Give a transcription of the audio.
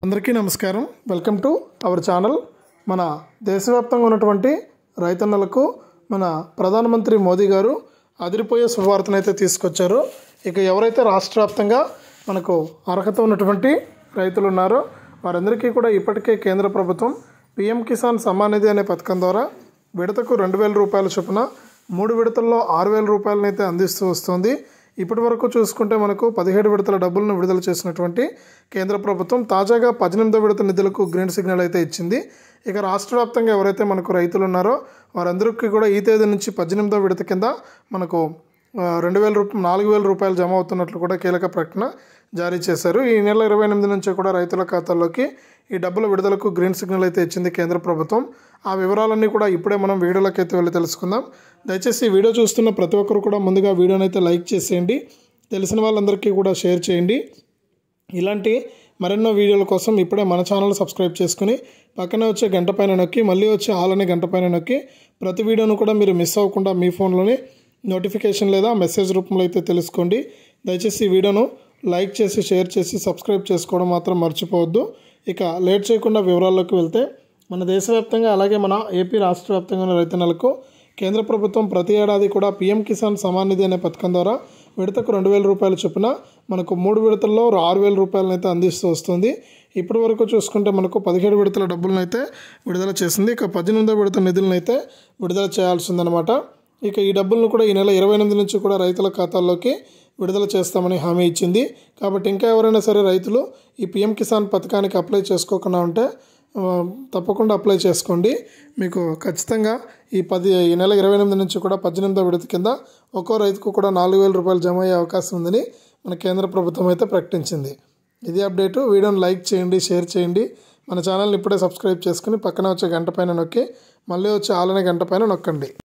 అందరికీ నమస్కారం. Welcome to our channel. మన దేశవ్యాప్తంగా ఉన్నటువంటి రైతన్నలకు మన ప్రధానమంత్రి మోదీ గారు అదిరిపోయే శుభవార్తను అయితే తీసుకొచ్చారు. ఇక ఎవరైతే రాష్ట్ర వ్యాప్తంగా మనకు అర్హత ఉన్నటువంటి రైతులు ఉన్నారో వారందరికీ కూడా ఇప్పటికే కేంద్ర ప్రభుత్వం పీఎం కిసాన్ సమ్మాన్ నిధి అనే పథకం ద్వారా విడతకు 2,000 రూపాయల చొప్పున 3 విడతల్లో 6,000 రూపాయలను అయితే అందిస్తూ వస్తుంది. ఇప్పటి వరకు చూసుకుంటే మనకు 17 విడతల డబ్బులను విడుదల చేసినటువంటి కేంద్ర ప్రభుత్వం తాజాగా 18వ విడత నిధులకు గ్రీన్ సిగ్నల్ అయితే ఇచ్చింది. ఇక రాష్ట్ర వ్యాప్తంగా ఎవరైతే మనకు రైతులు ఉన్నారో వారందరికీ కూడా ఈ తేదీ నుంచి 18వ విడత కింద మనకు 4,000 రూపాయలు జమ అవుతున్నట్లు కూడా కీలక ప్రకటన జారీ చేశారు. ఈ నెల 28 నుంచి కూడా రైతుల ఖాతాల్లోకి ఈ డబ్బుల విడుదలకు గ్రీన్ సిగ్నల్ అయితే ఇచ్చింది కేంద్ర ప్రభుత్వం. ఆ వివరాలన్నీ కూడా ఇప్పుడే మనం వీడియోలోకి అయితే వెళ్ళి తెలుసుకుందాం. దయచేసి ఈ వీడియో చూస్తున్న ప్రతి ఒక్కరు కూడా ముందుగా వీడియోని అయితే లైక్ చేసేయండి, తెలిసిన వాళ్ళందరికీ కూడా షేర్ చేయండి. ఇలాంటి మరెన్నో వీడియోల కోసం ఇప్పుడే మన ఛానల్ సబ్స్క్రైబ్ చేసుకుని పక్కనే వచ్చే గంట పైన నొక్కి మళ్ళీ వచ్చే ఆల్ అనే గంట పైన నొక్కి ప్రతి వీడియోను కూడా మీరు మిస్ అవ్వకుండా మీ ఫోన్లోనే నోటిఫికేషన్ లేదా మెసేజ్ రూపంలో అయితే తెలుసుకోండి. దయచేసి ఈ వీడియోను లైక్ చేసి షేర్ చేసి సబ్స్క్రైబ్ చేసుకోవడం మాత్రం మర్చిపోవద్దు. ఇక లేట్ చేయకుండా వివరాల్లోకి వెళ్తే మన దేశవ్యాప్తంగా అలాగే మన ఏపీ రాష్ట్ర వ్యాప్తంగా ఉన్న రైతన్నలకు కేంద్ర ప్రభుత్వం ప్రతి ఏడాది కూడా పీఎం కిసాన్ సమ్మాన్ నిధి అనే పథకం ద్వారా విడతకు 2,000 రూపాయల చొప్పున మనకు 3 విడతల్లో 6,000 రూపాయలను అయితే అందిస్తూ వస్తుంది. ఇప్పటి వరకు చూసుకుంటే మనకు 17 విడతల డబ్బులను అయితే విడుదల చేసింది. ఇక 18వ విడత నిధులను అయితే విడుదల చేయాల్సిందనమాట. ఇక ఈ డబ్బులను కూడా ఈ నెల 28 నుంచి కూడా రైతుల ఖాతాల్లోకి విడుదల చేస్తామని హామీ ఇచ్చింది. కాబట్టి ఇంకా ఎవరైనా సరే రైతులు ఈ పీఎం కిసాన్ పథకానికి అప్లై చేసుకోకుండా ఉంటే తప్పకుండా అప్లై చేసుకోండి. మీకు ఖచ్చితంగా ఈ నెల 28 నుంచి కూడా 18వ విడత కింద ఒక్కో రైతుకు కూడా 4,000 రూపాయలు జమ అయ్యే అవకాశం ఉందని మన కేంద్ర ప్రభుత్వం అయితే ప్రకటించింది. ఇది అప్డేటు. వీడియోని లైక్ చేయండి, షేర్ చేయండి. మన ఛానల్ని ఇప్పుడే సబ్స్క్రైబ్ చేసుకుని పక్కన వచ్చే గంట పైన నొక్కి మళ్ళీ వచ్చే ఆల్ అనే గంట పైన నొక్కండి.